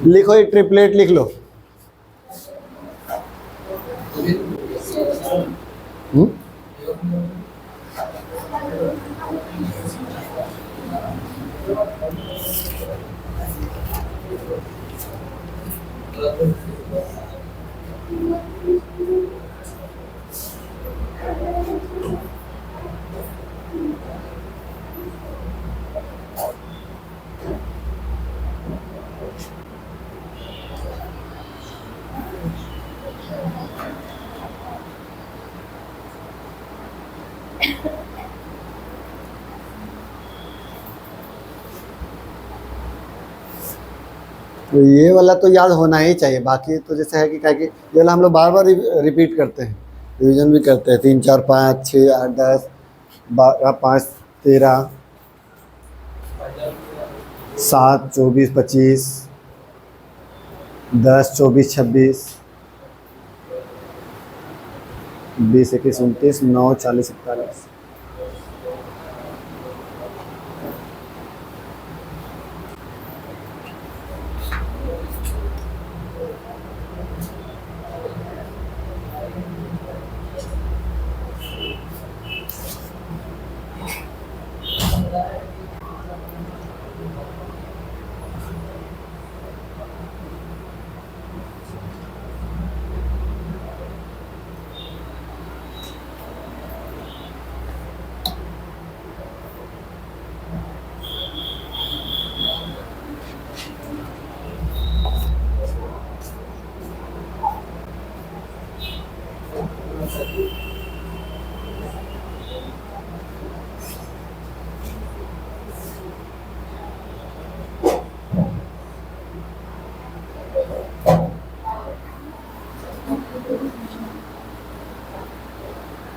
लिखो, ये ट्रिपलेट लिख लो। हम्म, तो ये वाला तो याद होना ही चाहिए। बाकी तो जैसे है कि क्या कि ये वाला हम लोग बार बार रिपीट करते हैं, रिवीजन भी करते हैं। 3 4 5 6 8 10 12 5 13 7 24 25 10 24 26 20 21 29 9 40 41।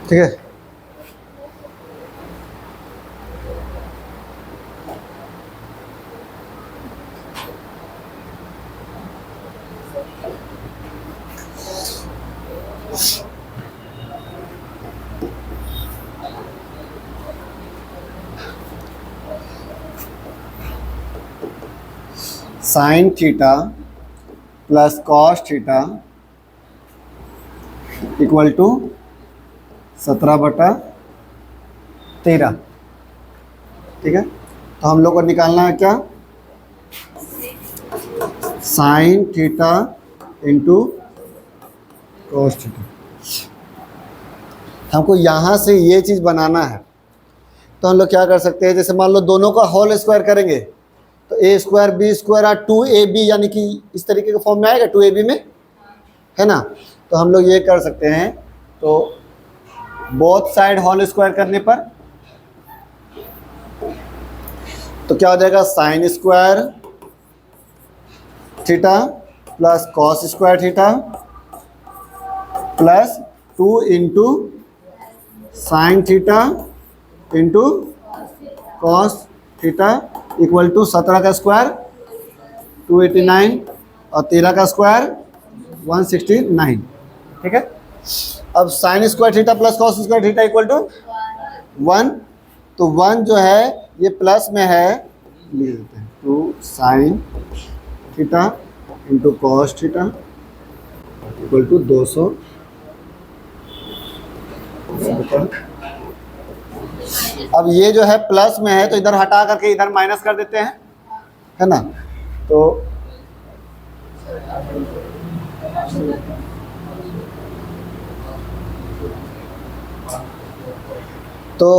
ठीक है, sine theta plus cos theta equal to 17/13। ठीक है, तो हम लोग को निकालना है क्या, sign theta into cos theta. हमको यहाँ से ये चीज़ बनाना है, तो हम लोग क्या कर सकते हैं, जैसे मान लो दोनों का होल स्क्वायर करेंगे तो a स्क्वायर बी स्क्वायर और 2ab यानी कि इस तरीके के फॉर्म में आएगा 2ab में, है ना। तो हम लोग ये कर सकते हैं, तो बोथ साइड होल स्क्वायर करने पर तो क्या हो जाएगा, sine square theta plus cos square theta plus 2 into sine theta into cos theta equal to 17 का स्क्वायर 289 और 13 का स्क्वायर 169। ठीक है, अब sine square theta plus cos square theta equal to 1, तो 1 जो है ये प्लस में है, लिख देते हैं 2 sine theta into cos theta equal to 200। अब ये जो है प्लस में है तो इधर हटा करके इधर माइनस कर देते हैं, है ना। तो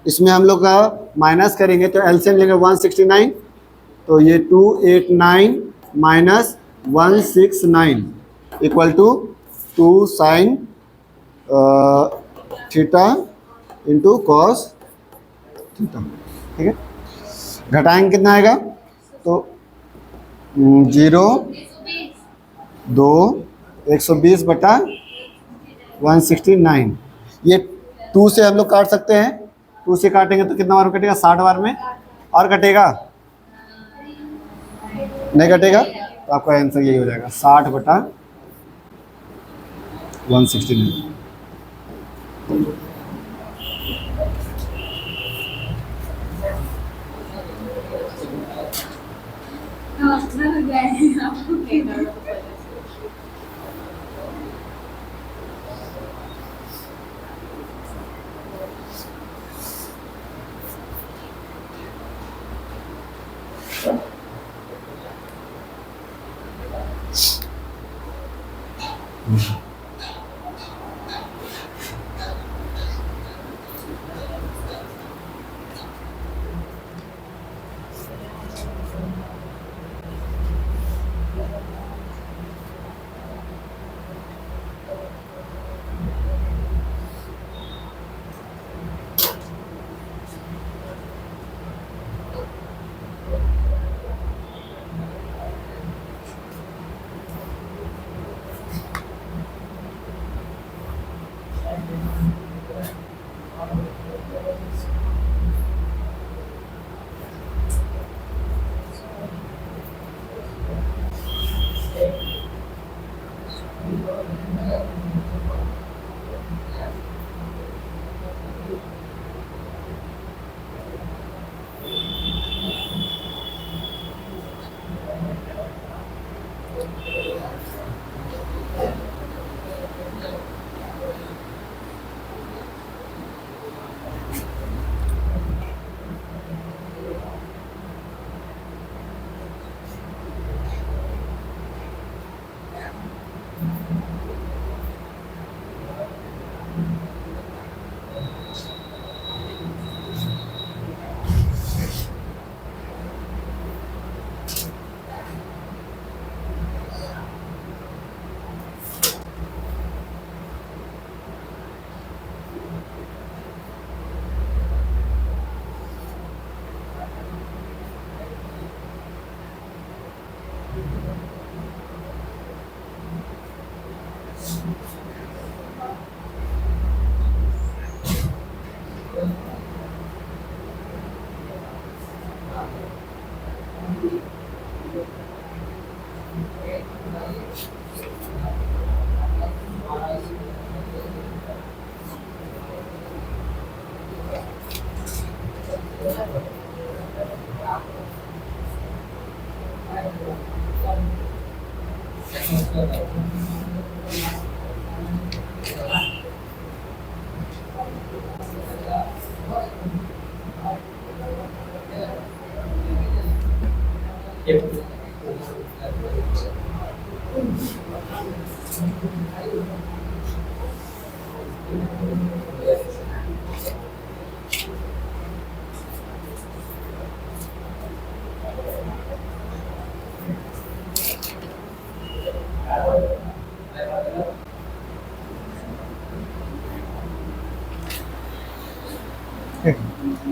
इसमें हम लोग का माइनस करेंगे तो एलसीएम लेंगे 169, तो ये 289 minus 169 equal to 2 sine theta into cos theta. ठीक है, घटाएंगे कितना आएगा, तो 0 2 120/169। ये 2 से हम लोग काट सकते हैं, 2 से काटेंगे तो कितना बार कटेगा, 60 बार में, और कटेगा नहीं कटेगा, तो आपका आंसर यही हो जाएगा 60/169।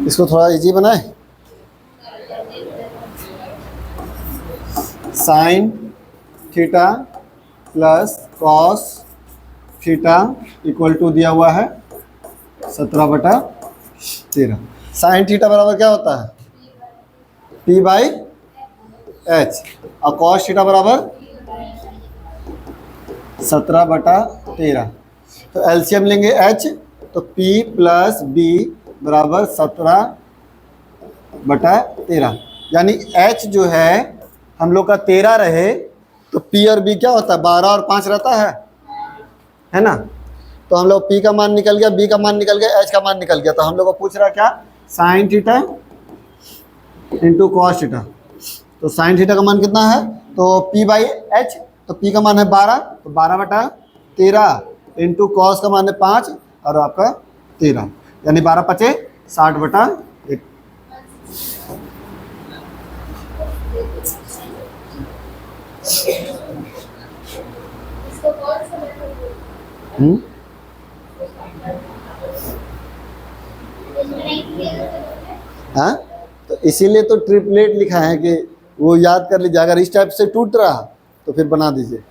इसको थोड़ा इजी बनाए। Sine theta plus cos theta equal to दिया हुआ है 17/13। साइन थीटा बराबर क्या होता है? P/H और कॉस थीटा बराबर 17/13। तो एलसीएम लेंगे H, तो P प्लस B बराबर 17/13। यानी H जो है हम लोग का 13 रहे तो P और B क्या होता है? 12 और 5 रहता है ना। तो हम लोग P का मान निकल गया, B का मान निकल गया, H का मान निकल गया। तो हम लोग को पूछ रहा क्या? Sign theta into cos theta. तो साइन थीटा का मान कितना है? तो P/H, तो P का मान है 12, तो 12/13 इंटू कॉस का मान है 5 और आपका 13, यानी 12×5 = 60/1। हाँ, तो इसीलिए तो ट्रिपलेट लिखा है कि वो याद कर लीजिए। अगर इस टाइप से टूट रहा तो फिर बना दीजिए।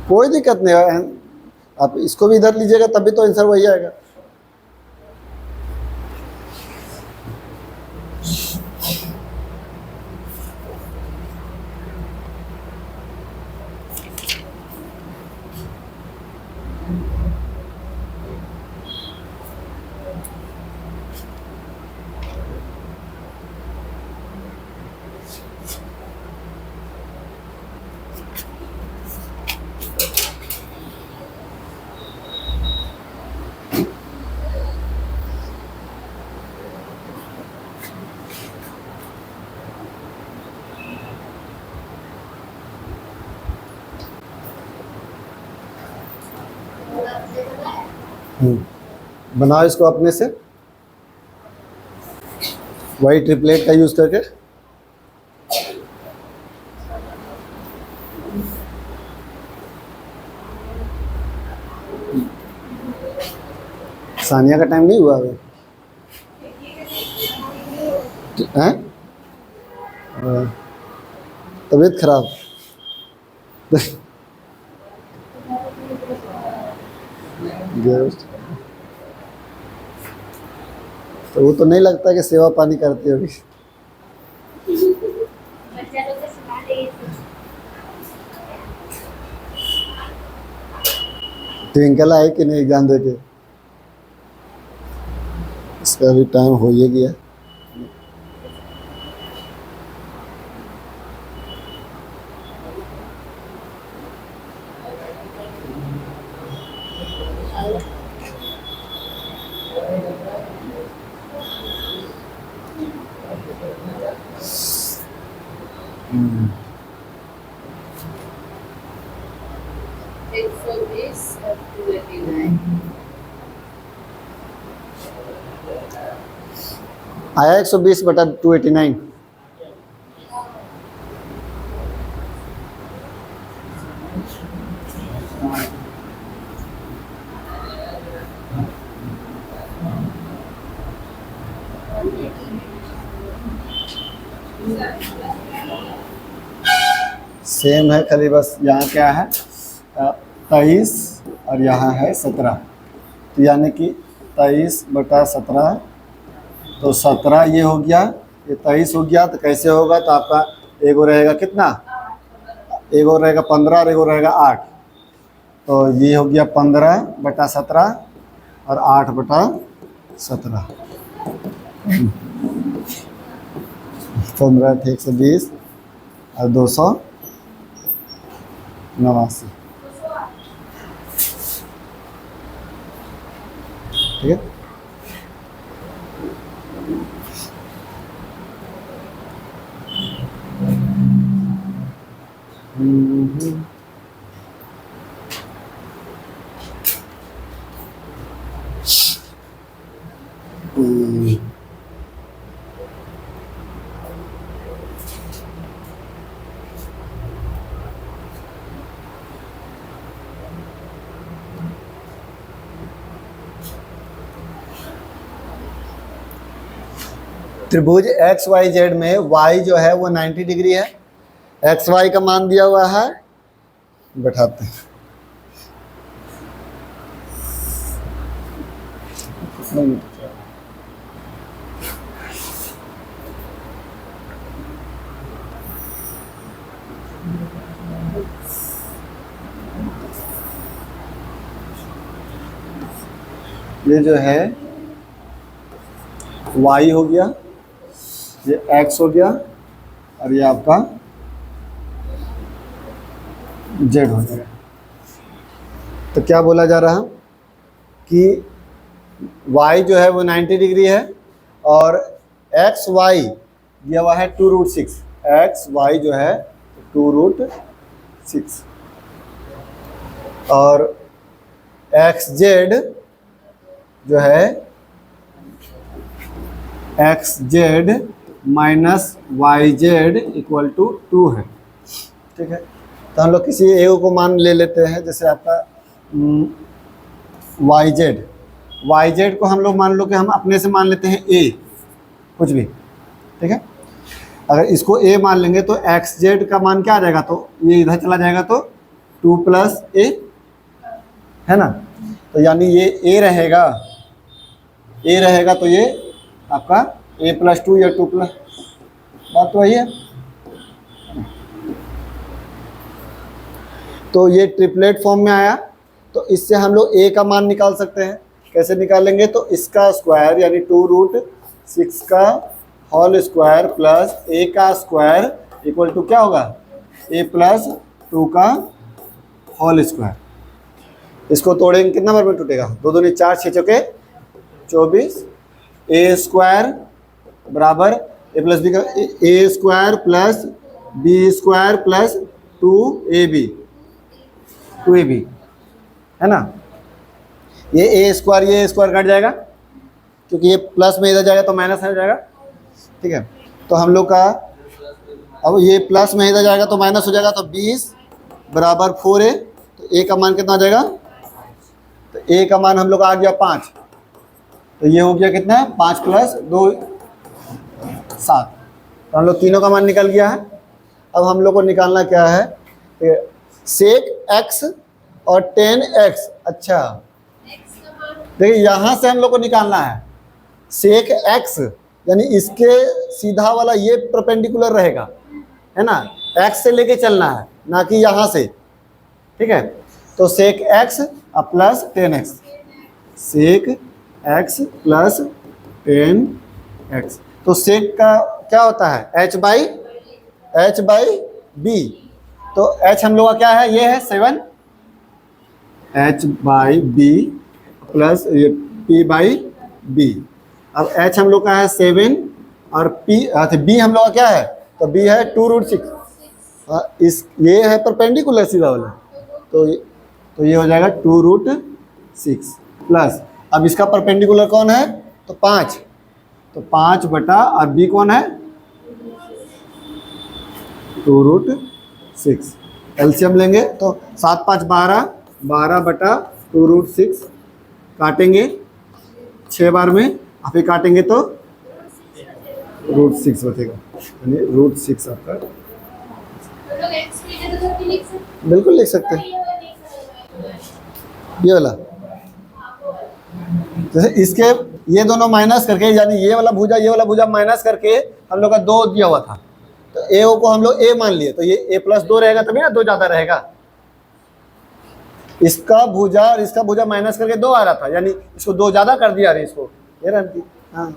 कोई दिक्कत नहीं है, आप इसको भी इधर लीजिएगा तभी तो आंसर वही आएगा। बनाओ इसको अपने से, वही ट्रिपलेट का यूज करके। सानिया का टाइम नहीं हुआ अभी हैं? तबीयत खराब। तो वो तो नहीं लगता कि सेवा पानी करती होगी। ट्विंकल आई कि नहीं एग्जाम दे के? इसका भी टाइम हो ही गया। आया 120/289। सेम है, खाली बस यहाँ क्या है 23 और यहाँ है 17, तो यानी कि 23/17, तो 17 ये हो गया, ये 23 हो गया। तो कैसे होगा, तो आपका एगो रहेगा कितना, एगो रहेगा 15 और एगो रहेगा 8, तो ये हो गया 15/17 और 8/17। 15 × 120 और 289, ठीक है। त्रिभुज एक्स वाई जेड में y जो है वो 90 डिग्री है, एक्स वाई का मान दिया हुआ है, बैठाते हैं। ये जो है y हो गया, ये x हो गया और ये आपका z हो जाएगा। तो क्या बोला जा रहा कि y जो है वो 90 डिग्री है और एक्स वाई दिया हुआ है 2√6, एक्स वाई जो है 2√6 और एक्स जेड जो है x z minus y z equal to 2 है, ठीक है। तो हम लोग किसी ए को मान ले लेते हैं, जैसे आपका वाई जेड को हम लोग मान लो कि हम अपने से मान लेते हैं ए, कुछ भी, ठीक है। अगर इसको ए मान लेंगे तो एक्स जेड का मान क्या आ जाएगा, तो ये इधर चला जाएगा तो 2 + a है ना। तो यानी ये ए रहेगा तो ये आपका a + 2 या 2 +, बात तो वही है। तो ये ट्रिपलेट फॉर्म में आया, तो इससे हम लोग a का मान निकाल सकते हैं। कैसे निकालेंगे, तो इसका स्क्वायर यानी 2√6 का होल स्क्वायर प्लस a का स्क्वायर इक्वल टू क्या होगा, a + 2 का होल स्क्वायर। इसको तोड़ेंगे कितना बार में टूटेगा, 2 दूनी 4, 6 चौके 24, a स्क्वायर बराबर a + b का a square plus b square plus 2ab है ना। ये ए स्क्वायर कट जाएगा, क्योंकि ये प्लस में इधर जाएगा तो माइनस में जाएगा, ठीक है। तो हम लोग का अब ये प्लस में इधर जाएगा तो माइनस हो जाएगा, तो 20 बराबर 4a, तो a का मान कितना आ जाएगा, तो a का मान हम लोग का आ गया 5, तो ये हो गया कितना है 5 + 2 7, तो हम लोग तीनों का मान निकल गया है। अब हम लोग को निकालना क्या है, सेक x और tan x। अच्छा देखिए यहाँ से हम लोग को निकालना है सेक x, यानी इसके सीधा वाला ये परपेंडिकुलर रहेगा, है ना, x से लेके चलना है, ना कि यहाँ से, ठीक है। तो सेक x प्लस tan x, सेक x प्लस tan x। तो सेक का क्या होता है h बाई b, तो h हम लोग का क्या है, ये है 7, h बाई b प्लस ये p बाई b। अब h हम लोग का है 7 और p b हम लोग का क्या है, तो b है 2√6, इस ये है परपेंडिकुलर सीधा वाला, तो ये हो जाएगा 2√6 प्लस, अब इसका परपेंडिकुलर कौन है, तो 5, तो 5 बटा, और b कौन है 2√6, एलसीएम लेंगे तो 7 5 12, 12 बटा 2√6, काटेंगे 6 बार में, और फिर काटेंगे तो √6 बचेगा, यानी √6 आपका। बिल्कुल लिख सकते हैं ये वाला, जैसे इसके ये दोनों माइनस करके, यानी ये वाला भुजा माइनस करके हम लोग का 2 दिया हुआ था, तो ए को हम लोग a मान लिए, तो ये a + 2 रहेगा, तभी ना 2 ज़्यादा रहेगा। इसका भुजा और इसका भुजा माइनस करके 2 आ रहा था, यानी इसको 2 ज़्यादा कर दिया रे इसको, ये रन। हाँ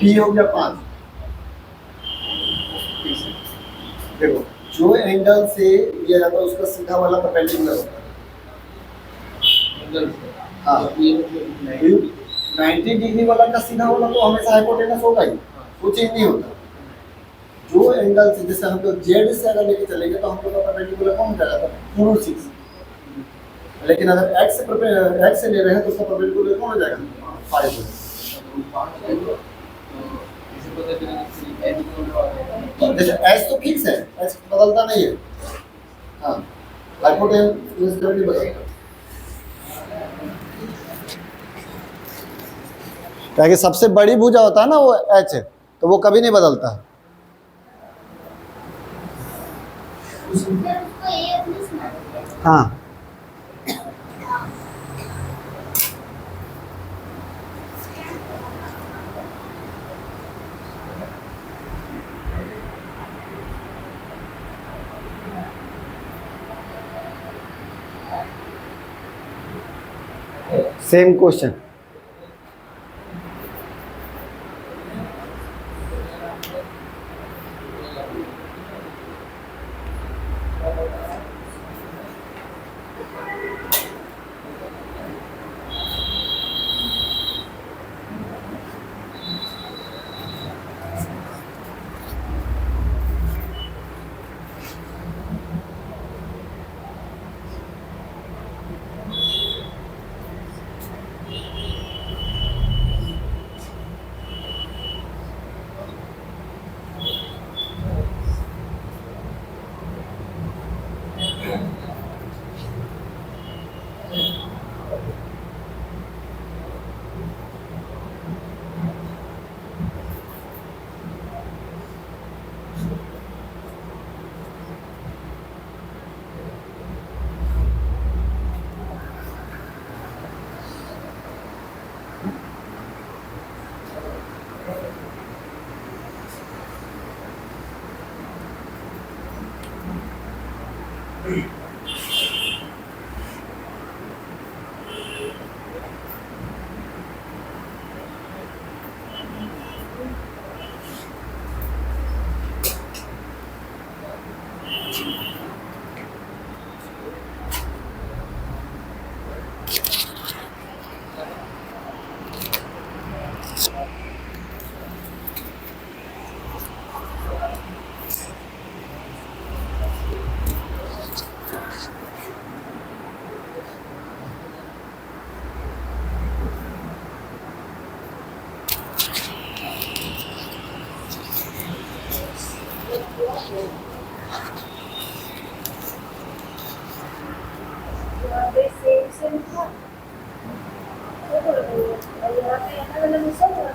p हो गया 5। देखो जो एंगल से लिया जाता है उसका सीधा वाला परपेंडिकुलर होता है। हाँ 90 डिग्री वाला का सीधा वाला तो हमेशा हाइपोटेनस होगा ही, वो चेंज नहीं होता। जो एंगल से, जैसे हम लोग जेड से अगर लेके चलेंगे तो हम लोग का परपेंडिकुलर कौन हो जाएगा, 2√6, लेकिन अगर x से ले रहे हैं तो उसका परपेंडिकुलर कौन हो जाएगा, 5। जैसे h तो फिक्स है, h बदलता नहीं है। हाँ हाइपोटेनस नहीं बदलता, क्या कि सबसे बड़ी भुजा होता है ना वो h है, तो वो कभी नहीं बदलता। हाँ सेम क्वेश्चन।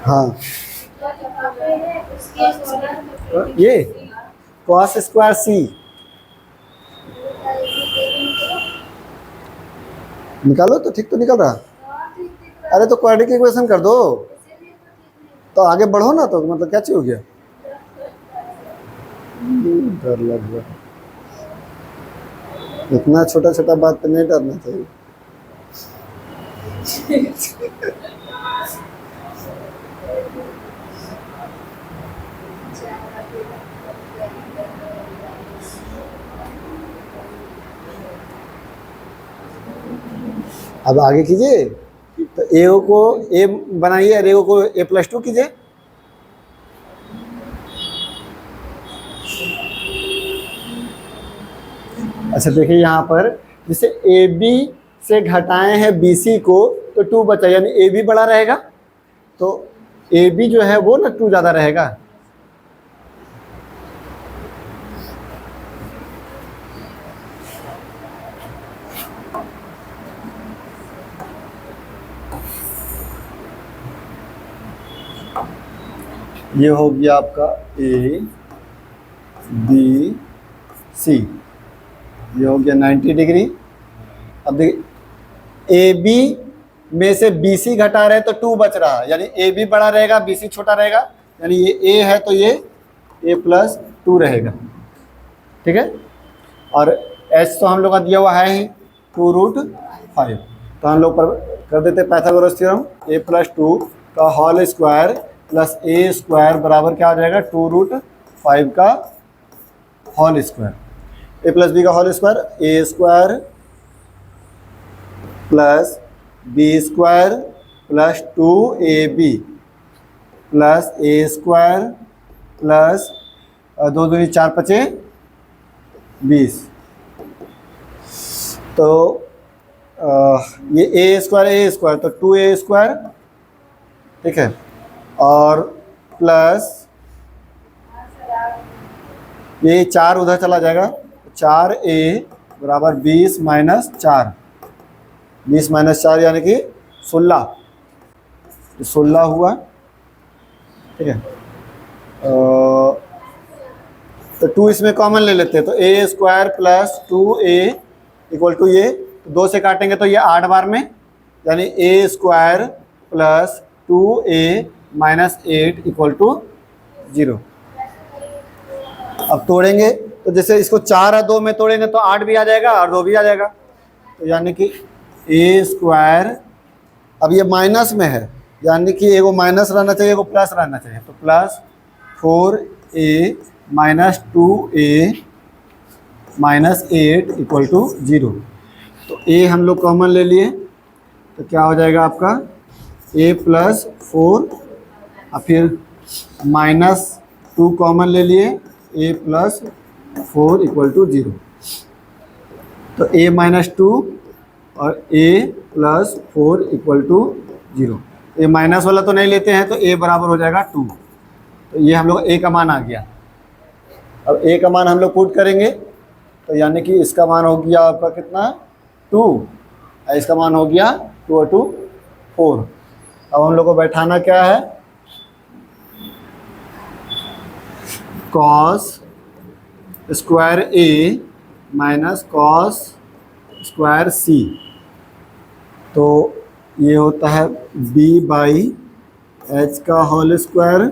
हाँ, ये कॉस स्क्वायर सी निकालो तो ठीक तो निकल रहा। अरे तो क्वाड्रेटिक इक्वेशन कर दो, तो आगे बढ़ो ना, तो मतलब क्या चाहिए हो गया। डर लग रहा, इतना छोटा छोटा बात पे नहीं डरना चाहिए। अब आगे कीजिए, तो ए को ए बनाइए और ए को a+2 कीजिए। अच्छा देखिए यहाँ पर जैसे ए बी से घटाए हैं बी सी को तो 2 बचा, यानी ए बी बड़ा रहेगा, तो ए बी जो है वो ना 2 ज़्यादा रहेगा। ये हो गया आपका ए बी सी, ये हो गया 90 डिग्री। अब देखिए ए बी में से बी सी घटा रहे तो 2 बच रहा, यानी ए बी बड़ा रहेगा बी सी छोटा रहेगा, यानी ये ए है तो ये a+2 रहेगा, ठीक है। और एच तो हम लोग का दिया हुआ है ही 2√5, तो हम लोग पर कर देते पाइथागोरस थ्योरम, a+2 का whole square plus a square बराबर क्या हो जाएगा 2√5 का whole square, a plus b का whole square, a square plus b square plus 2ab plus a square plus 2 दूनी 4 पचे 20। तो ये ए स्क्वायर तो 2a स्क्वायर, ठीक है, और प्लस ये 4 उधर चला जाएगा, 4a बराबर 20 माइनस 4, 20 माइनस 4 यानी कि 16 हुआ, ठीक है। तो 2 इसमें कॉमन ले लेते हैं, तो a square plus 2a equal to ये 2 से काटेंगे तो ये 8 बार में, यानी a square plus 2a minus 8 equal to 0। अब तोड़ेंगे तो जैसे इसको 4 और 2 में तोड़ेंगे तो 8 भी आ जाएगा और 2 भी आ जाएगा, तो यानी कि ए स्क्वायर, अब ये माइनस में है यानी कि एगो माइनस रहना चाहिए एगो प्लस रहना चाहिए, तो plus 4a minus 2a minus 8 equal to 0। तो a हम लोग कॉमन ले लिए तो क्या हो जाएगा आपका a+4 और फिर -2 कॉमन ले लिए a+4 इक्वल टू 0। तो a-2 और a+4 इक्वल टू 0। ये माइनस वाला तो नहीं लेते हैं तो a बराबर हो जाएगा 2। तो ये हम लोग a का मान आ गया। अब a का मान हम लोग पुट करेंगे तो यानी कि इसका मान हो गया आपका कितना 2 और इसका मान हो गया 2 और 2 4। अब हम लोग को बैठाना क्या है, cos square a minus cos square c, तो ये होता है b/h का होल स्क्वायर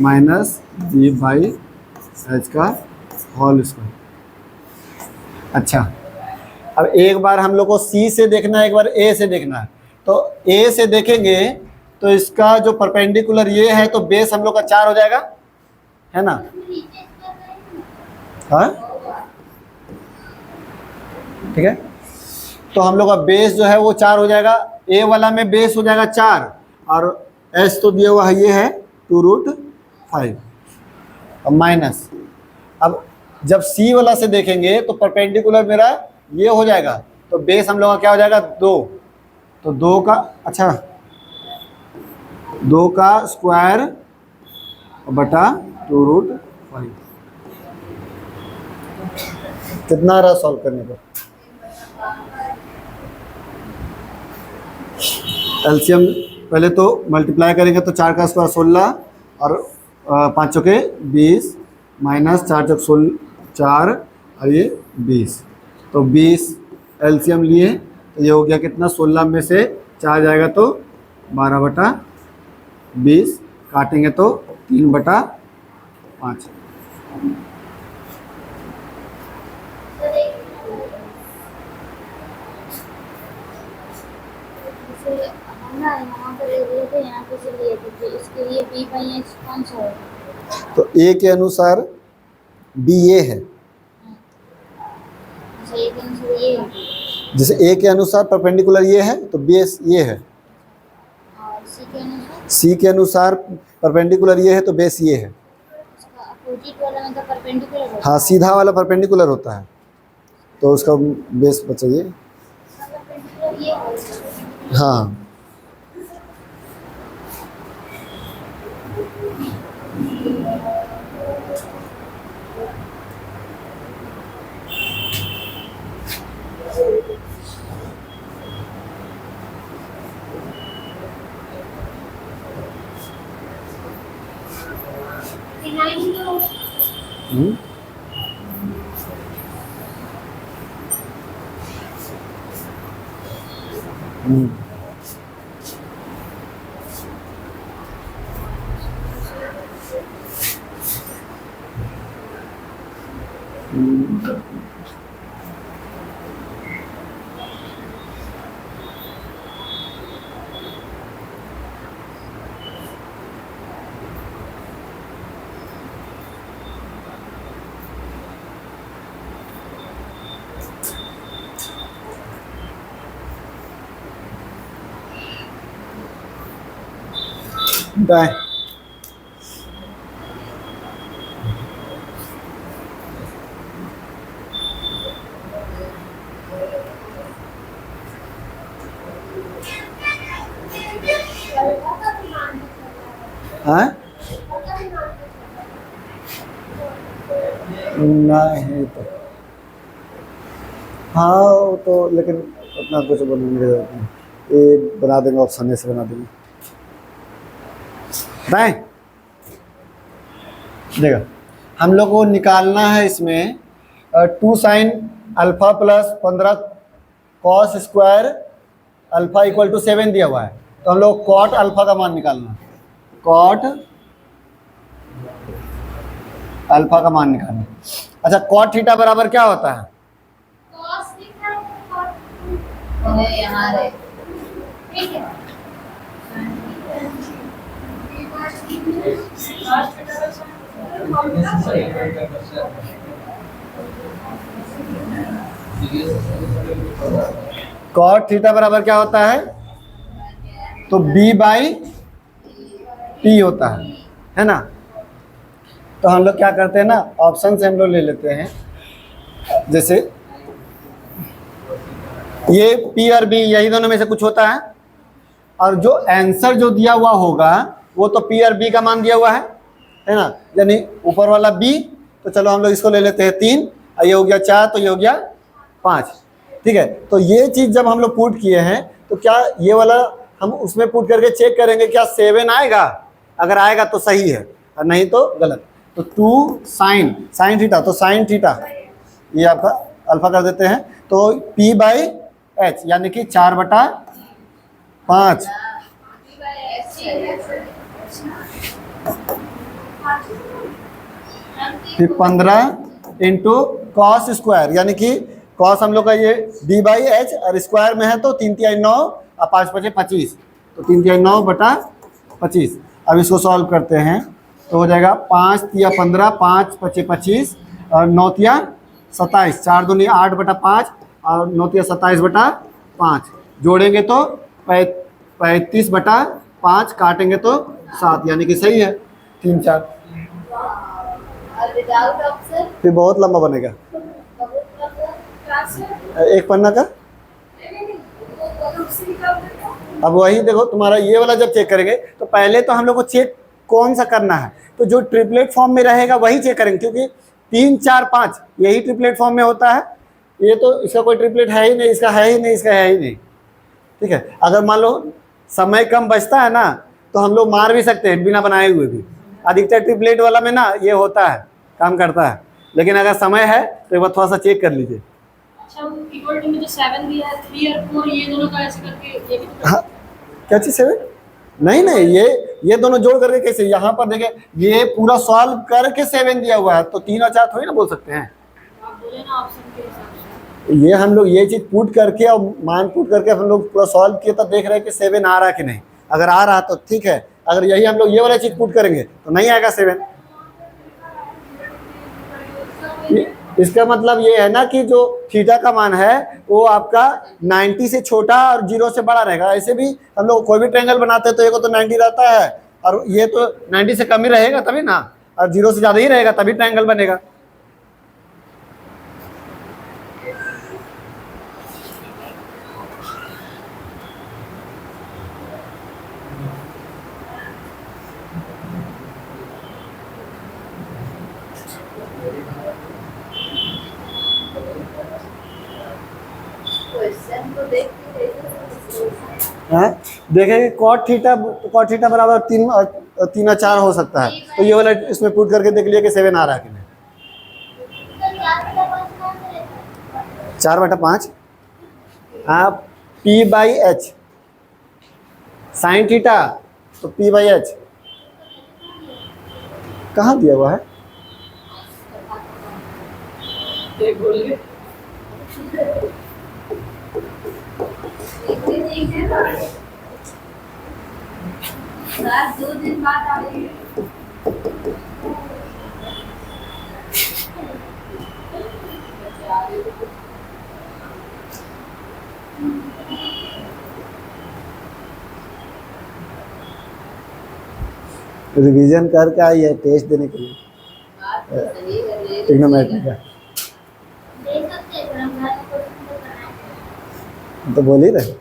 माइनस b/h का होल स्क्वायर। अच्छा, अब एक बार हम लोग को c से देखना है, एक बार a से देखना है। तो a से देखेंगे तो इसका जो परपेंडिकुलर ये है तो बेस हम लोग का 4 हो जाएगा, है ना। हाँ ठीक है, तो हम लोग का बेस जो है वो 4 हो जाएगा, a वाला में बेस हो जाएगा 4 और s तो दिया हुआ है ये है 2√5 और माइनस। अब जब c वाला से देखेंगे तो परपेंडिकुलर मेरा ये हो जाएगा, तो बेस हम लोग का क्या हो जाएगा 2, तो 2 का अच्छा 2 का स्क्वायर बटा 2√5 कितना रहा सॉल्व करने पर एलसीएम पहले तो मल्टीप्लाई करेंगे तो 4 का स्क्वायर 16 और 5 चौके 20 माइनस 4 चौक 4 और ये 20, तो 20 एलसीएम लिए तो ये हो गया कितना, 16 में से 4 जाएगा तो 12/20, काटेंगे तो 3/5। तो ए के अनुसार बी ये है, जैसे ए के अनुसार परपेंडिकुलर ये है तो बेस ये है, सी के अनुसार परपेंडिकुलर ये है तो बेस ये है। हाँ, सीधा वाला परपेंडिकुलर होता है तो उसका बेस बचाइए। हाँ, बाय। हाँ नहीं तो हाँ वो तो, लेकिन उतना कुछ बनाने ये बना देंगे, ऑप्शन ए से बना देंगे। बाय देखो, हम लोग को निकालना है इसमें 2 sin alpha plus 15 cos square alpha equal to 7 दिया हुआ है, तो हम लोग कॉट अल्फा का मान निकालना है, कॉट अल्फा का मान निकालना। अच्छा, कॉट थीटा बराबर क्या होता है? कॉट थीटा बराबर क्या होता है? तो b/t होता है ना। तो हम लोग क्या करते हैं ना, ऑप्शन से हम लोग ले लेते हैं, जैसे ये p और b यही दोनों में से कुछ होता है, और जो आंसर जो दिया हुआ होगा वो तो p और b का मान दिया हुआ है ना, यानी ऊपर वाला b, तो चलो हम लोग इसको ले लेते हैं 3, और ये हो गया 4, तो ये हो गया 5, ठीक है। तो ये चीज़ जब हम लोग पुट किए हैं तो क्या ये वाला हम उसमें पुट करके चेक करेंगे क्या 7 आएगा, अगर आएगा तो सही है और नहीं तो गलत। तो 2 sin थीटा, तो sin थीटा ये आपका अल्फा कर देते हैं, तो p/h यानी कि 4/5, फिर 15 इंटू कॉस स्क्वायर, यानी कि कॉस हम लोग का ये d/h और स्क्वायर में है तो 3×9 और 5×5 25, तो 3×9/25। अब इसको सॉल्व करते हैं तो हो जाएगा 5×3 15, 5×5 25 और 9×3 27, 4×2 8/5 और 9×3 27/5, जोड़ेंगे तो 35/5, काटेंगे तो 7, यानी कि सही है 3 4। फिर बहुत लंबा बनेगा, एक पन्ना का। अब वही देखो, तुम्हारा ये वाला जब चेक करेंगे तो पहले तो हम लोग को चेक कौन सा करना है, तो जो ट्रिपलेट फॉर्म में रहेगा वही चेक करेंगे, क्योंकि 3 4 5 यही ट्रिपलेट फॉर्म में होता है। ये तो इसका कोई ट्रिपलेट है ही नहीं, इसका है ही नहीं, इसका है ही नहीं, ठीक है। अगर मान लो समय कम बचता है ना तो हम लोग मार भी सकते हैं बिना बनाए हुए भी। अधिकतर ट्रिपलेट वाला में ना ये होता है, काम करता है, लेकिन अगर समय है तो एक बार थोड़ा सा चेक कर लीजिए। अच्छा, वो इक्वल टू में जो 7 दिया है 3 और 4 ये दोनों का ऐसे करके ये भी तो हाँ, क्या चीज़ 7? नहीं नहीं, ये दोनों जोड़ करके कैसे, यहाँ पर देखें ये पूरा सॉल्व करके 7 दिया हुआ है, तो 3 और 4 थोड़ी ना बोल सकते हैं। आप बोले ना ऑप्शन के हिसाब से। ये हम लोग ये चीज़ पुट करके और मान पुट करके हम लोग पूरा सॉल्व किए, तब देख रहे हैं कि 7 आ रहा है कि नहीं। अगर आ रहा तो ठीक है, अगर यही हम लोग ये वाला चीज़ पुट करेंगे तो नहीं आएगा 7। इसका मतलब ये है ना कि जो थीटा का मान है वो आपका 90 से छोटा और 0 से बड़ा रहेगा। ऐसे भी हम लोग कोई भी ट्रायंगल बनाते हैं तो एक तो 90 रहता है और ये तो 90 से कम ही रहेगा तभी ना, और 0 से ज़्यादा ही रहेगा तभी ट्रायंगल बनेगा। देखेंगे कॉट थीटा बराबर 3 और 4 हो सकता है, तो ये वाला इसमें पुट करके देख लिया कि 7 आ रहा है कि नहीं। 4/5 हाँ, P/H साइन थीटा, तो P/H कहाँ दिया हुआ है? बोलिए। सर 2 दिन बाद आएंगे। रिवीजन करके आई है टेस्ट देने के लिए, ट्रिग्नोमेट्री का। तो बोल ही रहे।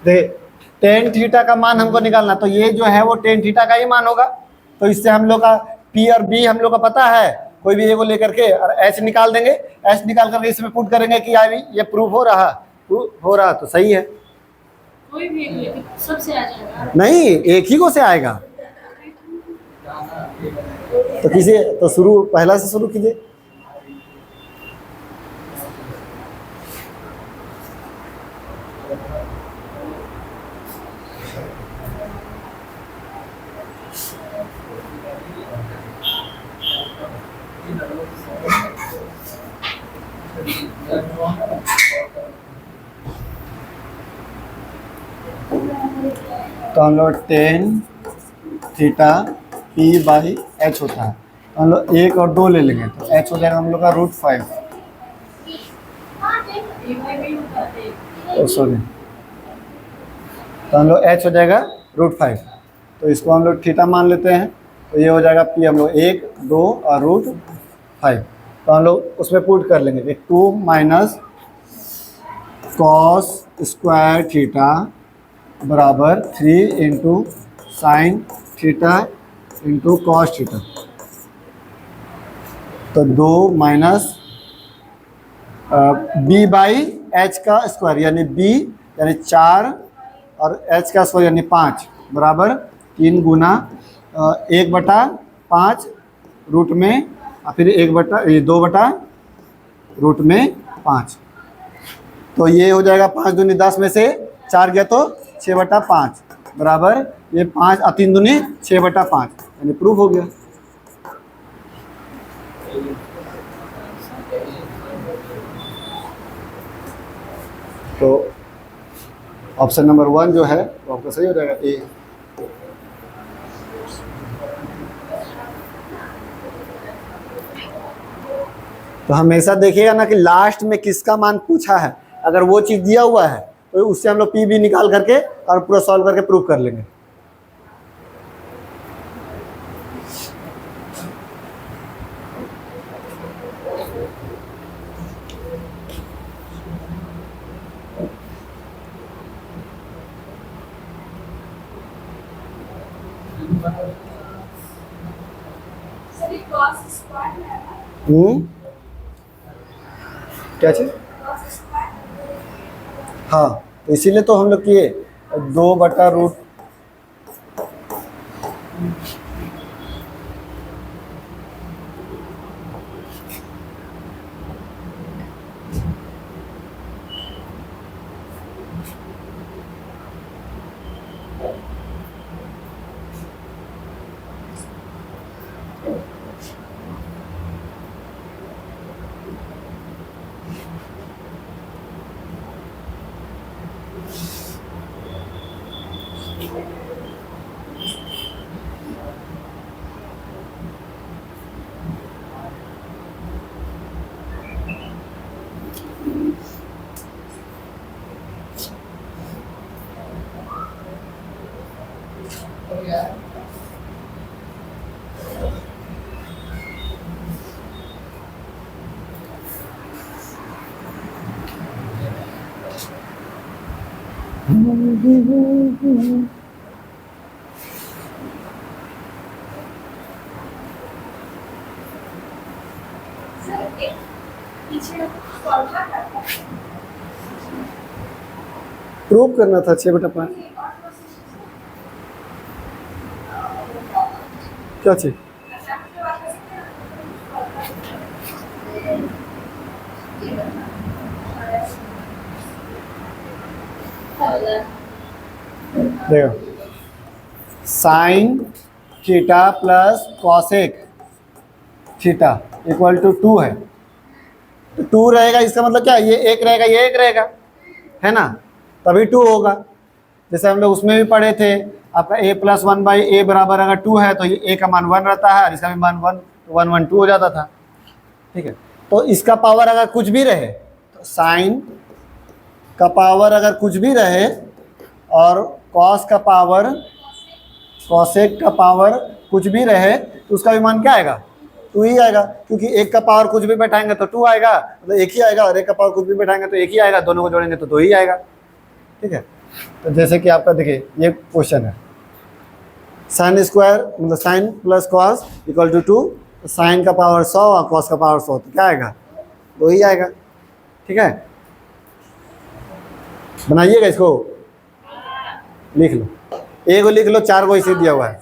देखिए टेन थीटा का मान हमको निकालना, तो ये जो है वो टेन थीटा का ही मान होगा। तो इससे हम लोग का पी और बी हम लोग का पता है, कोई भी एक को लेकर के और एच निकाल देंगे। एच निकाल करके इसमें पुट करेंगे कि यार ये प्रूफ हो रहा तो सही है। कोई भी एक लेके सबसे आ जाएगा। नहीं, एक ही को से आएगा। तो किसी तो शुरू पहला से शुरू कीजिए। तो हम लोग टेन थीटा P/H होता है, तो हम लोग 1 और 2 ले लेंगे, तो H हो जाएगा हम लोग का √5। सॉरी, तो हम लोग H हो जाएगा √5। तो इसको हम लोग थीटा मान लेते हैं, तो ये हो जाएगा P हम लोग 1, 2 और √5। तो हम लोग उसमें पुट कर लेंगे 2 माइनस कॉस स्क्वायर थीटा बराबर 3 into sine theta into cos theta. तो 2 माइनस B/H का स्क्वायर यानी B यानी 4 और H का स्क्वायर यानी 5 बराबर 3 गुना 1/5 रूट में और फिर 2/5 में 5। तो ये हो जाएगा 5 दूनी 10 में से 4 गया तो 6/5 बराबर ये 5 और 3 दूनी 6/5, यानी प्रूफ हो गया। तो ऑप्शन नंबर 1 जो है वो आपका सही हो जाएगा, ए। तो हमेशा देखिएगा ना कि लास्ट में किसका मान पूछा है, अगर वो चीज़ दिया हुआ है तो उससे हम लोग पी भी निकाल करके और पूरा सॉल्व करके प्रूव कर लेंगे। क्या चीज? हाँ, तो इसीलिए तो हम लोग किए 2/√। प्रूव करना था 6/5। क्या चीज? देखो, sine theta plus cosec theta equal to 2 है, तो 2 रहेगा, इसका मतलब क्या, ये 1 रहेगा, ये 1 रहेगा, है ना, तभी 2 होगा। जैसे हम लोग उसमें भी पढ़े थे, आपका a + 1/a बराबर अगर 2 है तो ये a का मान 1 रहता है और इसका भी मान 1 1 1 2 हो जाता था। ठीक है, तो इसका पावर अगर कुछ भी रहे, तो साइन का पावर अगर कुछ भी रहे और कॉस का पावर, कॉसेक का पावर कुछ भी रहे, तो उसका भी मान क्या आएगा, 2 ही आएगा, क्योंकि 1 का पावर कुछ भी बैठाएंगे तो 2 आएगा, मतलब 1 ही आएगा, और 1 का पावर कुछ भी बैठाएंगे तो 1 ही आएगा, दोनों को जोड़ेंगे तो 2 ही आएगा। ठीक है, तो जैसे कि आपका देखिए ये क्वेश्चन है, साइन स्क्वायर मतलब sine plus cos equal to 2, तो साइन का पावर 100 और कॉस का पावर 100, तो क्या आएगा, 2 ही आएगा। ठीक है, बनाइएगा इसको, लिख लो, ए को लिख लो, 4 को इसे दिया हुआ है।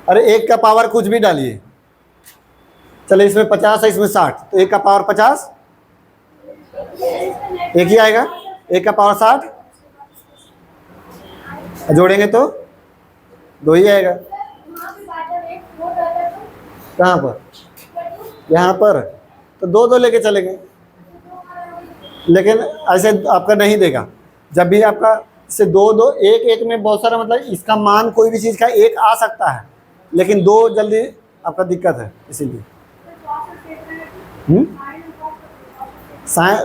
अरे 1 का पावर कुछ भी डालिए, चलो इसमें 50 है, इसमें 60, तो 1 का पावर 50 1 ही आएगा, 1 का पावर 60 जोड़ेंगे तो 2 ही आएगा। कहाँ पर, यहाँ पर, तो 2 लेके चलेंगे, लेकिन ऐसे आपका नहीं देगा, जब भी आपका से 2 1 में बहुत सारा, मतलब इसका मान कोई भी चीज़ का 1 आ सकता है, लेकिन 2 जल्दी आपका दिक्कत है, इसीलिए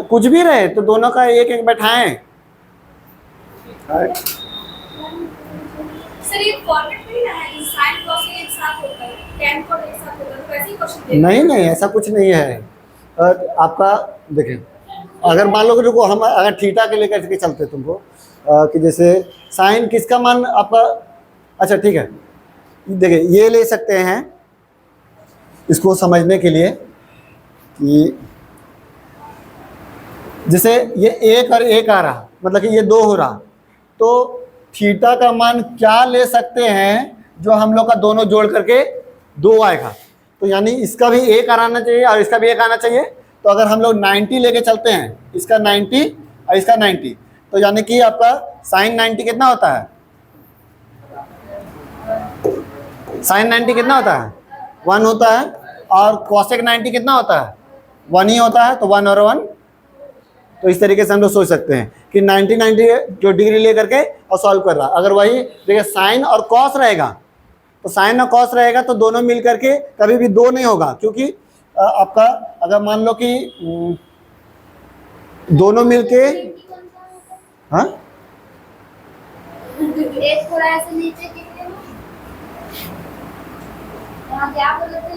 कुछ भी रहे तो दोनों का 1 बैठाएं। नहीं नहीं, ऐसा कुछ नहीं है। आपका देखिए, अगर मान लो कि रुको, हम अगर थीटा के लेकर के चलते तुमको, कि जैसे साइन किसका मान आपका, अच्छा ठीक है, देखिए ये ले सकते हैं इसको समझने के लिए कि जैसे ये 1 और 1 आ रहा, मतलब कि ये 2 हो रहा, तो थीटा का मान क्या ले सकते हैं जो हम लोग का दोनों जोड़ करके 2 आएगा, तो यानी इसका भी 1 आना चाहिए और इसका भी 1 आना चाहिए। तो अगर हम लोग 90 लेके चलते हैं, इसका 90 और इसका 90, तो यानी कि आपका साइन 90 कितना होता है, साइन 90 कितना होता है 1 होता है, और कॉसेक 90 कितना होता है 1 ही होता है, तो 1 और 1। तो इस तरीके से हम लोग सोच सकते हैं कि 90 जो डिग्री लेकर के और सॉल्व कर रहा। अगर वही देखिए साइन और कॉस रहेगा, तो साइन और कॉस रहेगा तो दोनों मिल करके कभी भी 2 नहीं होगा, क्योंकि आपका अगर मान लो कि दोनों मिलके, हाँ एक थोड़ा ऐसे नीचे गिरे हो, यहाँ क्या बोले थे?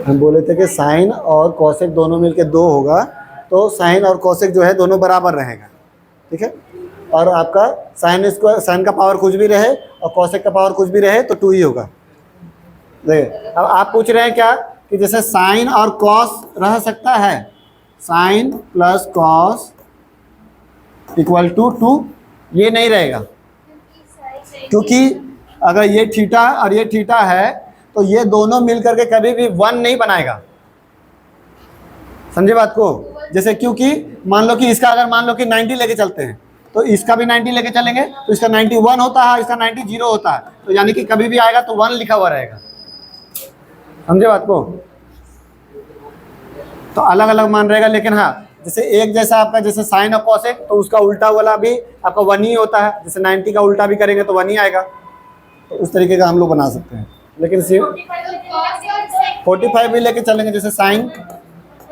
हम बोले थे कि साइन और कॉसेक दोनों मिलके 2 होगा, तो साइन और कॉसेक जो है दोनों बराबर रहेगा, ठीक है। और आपका साइन स्क्वायर, साइन का पावर कुछ भी रहे और कॉसेक का पावर कुछ भी रहे तो 2 ही होगा। देखिए अब आप पूछ रहे हैं क्या कि जैसे साइन और कॉस रह सकता है, sine plus cos equal to 2, ये नहीं रहेगा, क्योंकि अगर ये थीटा और ये थीटा है तो ये दोनों मिल करके कभी भी 1 नहीं बनाएगा, समझे बात को। जैसे क्योंकि मान लो कि इसका अगर मान लो कि 90 लेके चलते हैं तो इसका भी 90 लेके चलेंगे, तो इसका 91 होता है, इसका 90 0 होता है, तो यानी कि कभी भी आएगा तो 1 लिखा हुआ रहेगा, समझे बात को। तो अलग अलग मान रहेगा, लेकिन हाँ जैसे एक जैसा आपका जैसे साइन और कॉसेक, तो उसका उल्टा वाला भी आपका 1 ही होता है, जैसे 90 का उल्टा भी करेंगे तो 1 ही आएगा। तो उस तरीके का हम लोग बना सकते हैं, लेकिन सिर्फ 45 भी लेके चलेंगे, जैसे साइन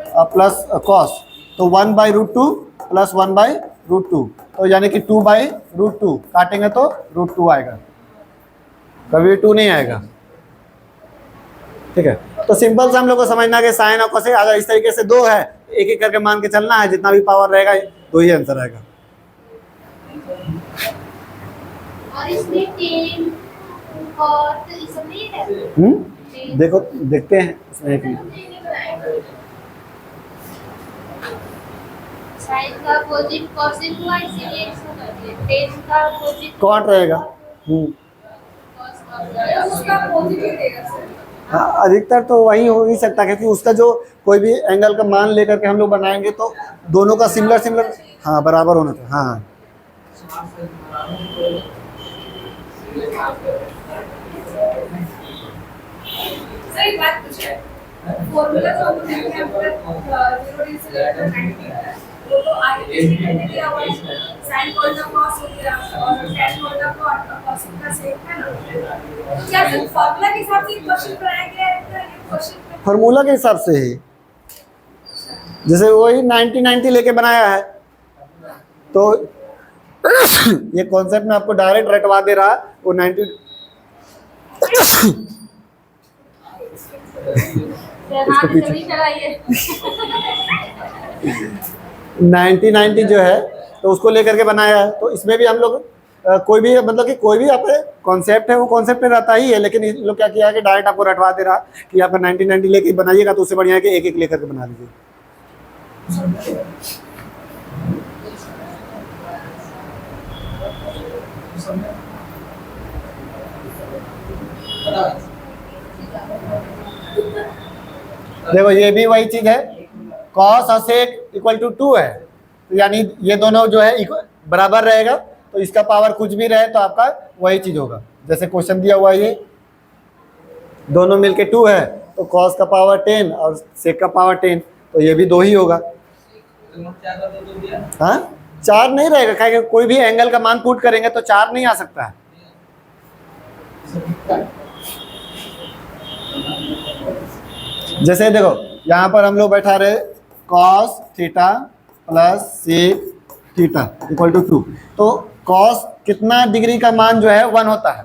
प्लस कॉस, तो 1/√2 प्लस 1/√2, तो यानी कि 2/√2 काटेंगे तो √2 आएगा, कभी 2 नहीं आएगा, ठीक है। तो सिंपल से हम लोग को समझना कि साइन और कोसेक अगर इस तरीके से 2 है, एक एक करके मान के चलना है, जितना भी पावर रहेगा 2 ही आंसर आएगा। और इसमें टेन और तो ये सब नहीं है। देखो देखते हैं इसमें एक साइन का अपोजिट कोसेक हुआ, इसीलिए इसको कर दिया। टेन का अपोजिट कॉट रहेगा। उसका अपोजिट ही देगा सर। हाँ अधिकतर तो वही हो ही सकता है, क्योंकि उसका जो कोई भी एंगल का मान लेकर के हम लोग बनाएंगे तो दोनों का सिमिलर हाँ बराबर होना चाहिए। हाँ सही बात पूछे। फॉर्मूला तो हम देखते हैं पूरा 0 डिग्री से लेकर 90 तक, वो तो आगे पीछे करने के हुआ साइन कोड का कॉस हो गया और tan कोड का कॉस का सेक है ना। तो क्या सिर्फ फॉर्मूला के हिसाब से क्वेश्चन बनाया गया है, तो ये क्वेश्चन फार्मूला के हिसाब से ही, जैसे वही 90 लेके बनाया है, तो ये कॉन्सेप्ट में आपको डायरेक्ट रटवा दे रहा, वो 90 हाथ से नहीं चलाइए। 90 जो है तो उसको लेकर के बनाया है। तो इसमें भी हम लोग कोई भी मतलब कि कोई भी आपका कॉन्सेप्ट है वो कॉन्सेप्ट में रहता ही है, लेकिन इन लोग क्या किया है कि डायरेक्ट आपको रटवा दे रहा कि आपका 90 लेके बनाइएगा, तो उससे बढ़िया है कि एक एक लेकर के बना लीजिए। देखो ये भी वही चीज है, कॉस और सेक इक्वल टू 2 है, तो यानी ये दोनों जो है बराबर रहेगा, तो इसका पावर कुछ भी रहे तो आपका वही चीज होगा। जैसे क्वेश्चन दिया हुआ ये दोनों मिलके 2 है, तो कॉस का पावर 10 और सेक का पावर 10, तो ये भी 2 ही होगा। हाँ 4 नहीं रहेगा, क्या कोई भी एंगल का मान पुट करेंगे तो 4 नहीं आ सकता है। जैसे देखो यहाँ पर हम लोग बैठा रहे cos theta plus sec theta equal to 2, तो कॉस कितना डिग्री का मान जो है 1 होता है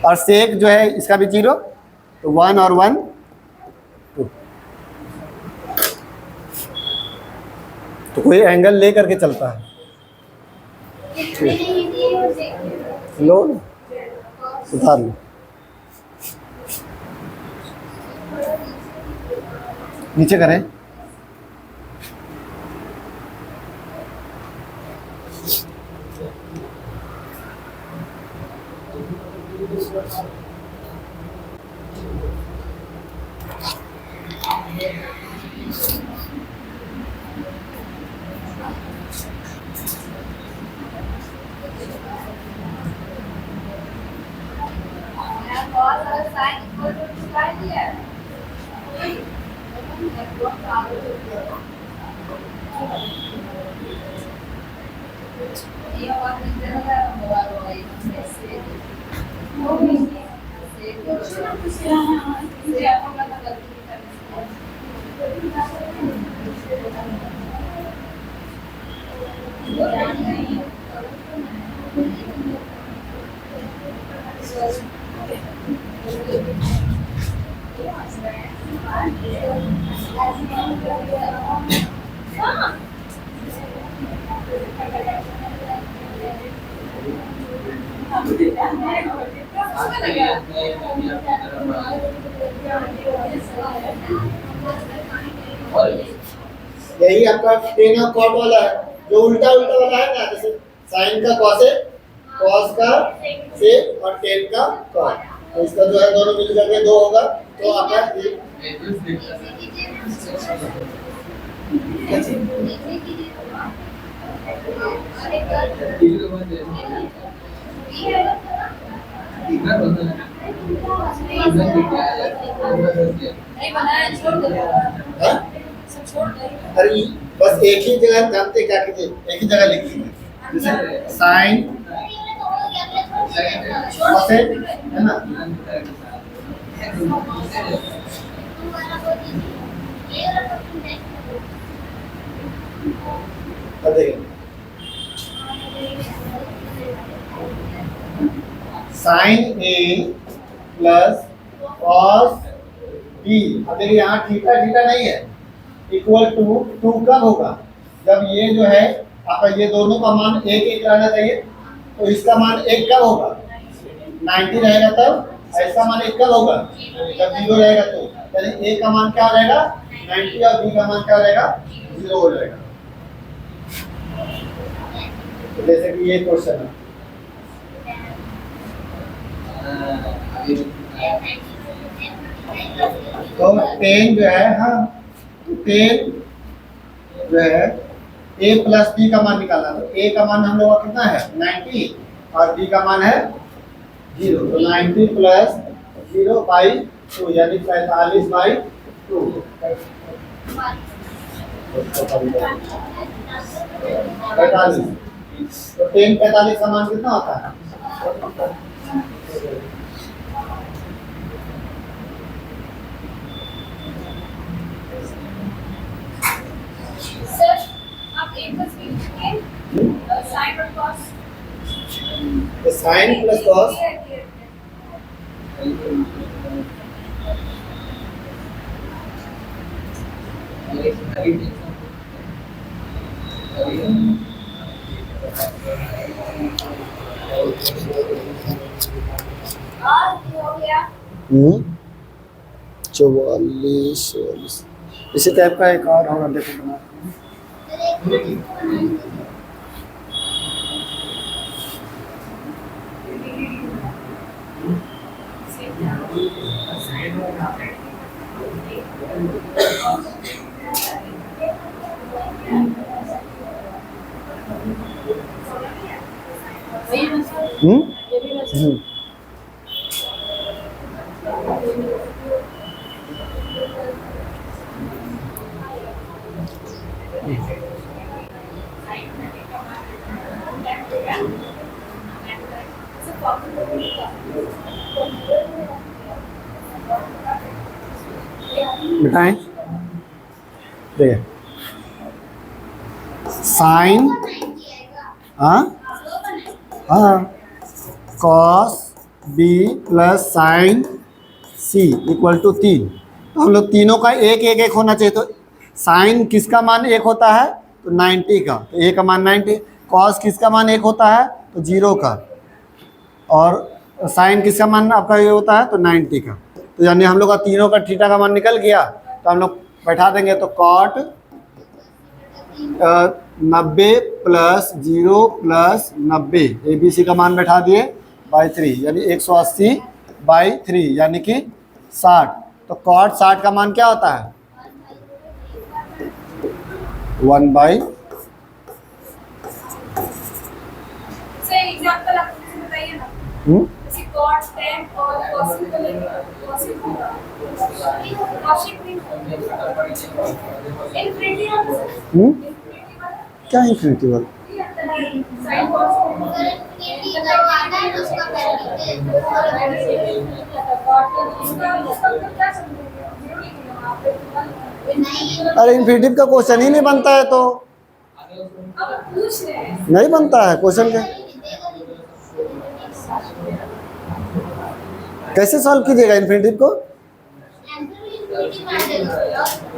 और सेक जो है इसका भी 0, तो 1 और 1 2। तो कोई एंगल ले करके चलता है। लो उतार लो, नीचे करें। यही आपका टेन ऑफ कॉट वाला है, जो उल्टा उल्टा वाला है ना, जैसे साइन का कॉसेक, कॉस का सेक और टेन का कॉट, तो इसका जो है दोनों मिल करके 2 होगा। तो आपका नहीं बनाया, छोड़ दो, हाँ? सब छोड़ दो। अरे बस एक ही जगह जानते क्या कीजिए, एक ही जगह लिखिए, जैसे साइन कॉसेक है ना, अब देखिए साइन ए प्लस कॉस बी। अब देखिए यहाँ थीटा थीटा नहीं है, इक्वल टू 2 कब होगा, जब ये जो है आपका ये दोनों का मान एक एक रहना चाहिए, तो इसका मान 1 कब होगा, 90 रहेगा, तब इसका मान 1 कब होगा, जब 0 रहेगा, तो यानी ए का मान क्या रहेगा 90 और बी का मान क्या रहेगा 0 हो जाएगा। तो जैसे कि ये क्वेश्चन है, तो 10 जो है, हाँ 10 जो है a प्लस बी का मान निकालना, तो a का मान हम लोग का कितना है 90 और b का मान है 0, तो 90 प्लस 0 बाई 2 यानी 45 बाई 2। तो 10 45 का मान कितना होता है, सर आप एक बस लिखिए साइन और कॉस। तो साइन प्लस कॉस और हो गया 44 इसी टाइप का एक और होगा, देखो बना वही ना सर, ये भी वैसे। बिठाएं, देखिए साइन, हाँ cos B plus sine C equal to 3। तो हम लोग तीनों का एक एक एक होना चाहिए, तो साइन किसका मान 1 होता है, तो 90 का, तो ए का मान 90, कॉस किसका मान 1 होता है, तो 0 का, और साइन किसका मान आपका ये होता है, तो 90 का। तो यानी हम लोग का तीनों का थीटा का मान निकल गया, तो हम लोग बैठा देंगे, तो कॉट 90 प्लस 0 प्लस 90 ABC का मान बैठा दिए बाई 3, यानी 180 बाई 3 यानी कि 60। तो कॉट 60 का मान क्या होता है 1 बाई। सर एग्जांपल आप मुझे बताइए ना, जैसे cot, tan और cosec को लेंगे cosec होगा cosec भी infinity वाला infinity वाला क्या इंफिनिटी वाला? sin cos उसका क्या समझेंगे जीरो लिखेंगे वहाँ पे अरे इन्फिनिटिव का क्वेश्चन ही नहीं बनता है तो अब पूछ रहे हैं नहीं बनता है क्वेश्चन के। कैसे सॉल्व कीजिएगा इन्फिनिटिव को?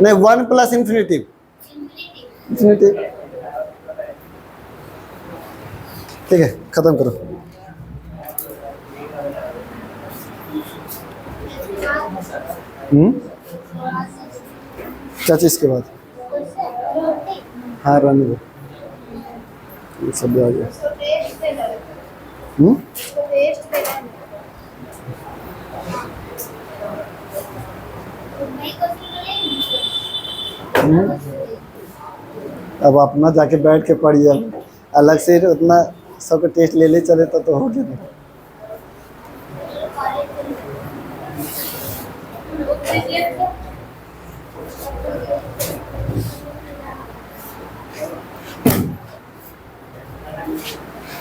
नहीं, 1 प्लस इन्फिनिटिव इन्फिनिटिव। ठीक है, खत्म करो। क्या चीज़ के बाद? हाँ, रहने दो, ये सब भी आ गया। अब अपना जाके बैठ के पढ़िए, अलग से उतना सबका टेस्ट ले चले तो हो गया।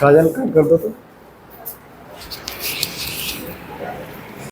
काजल कट कर दो तो।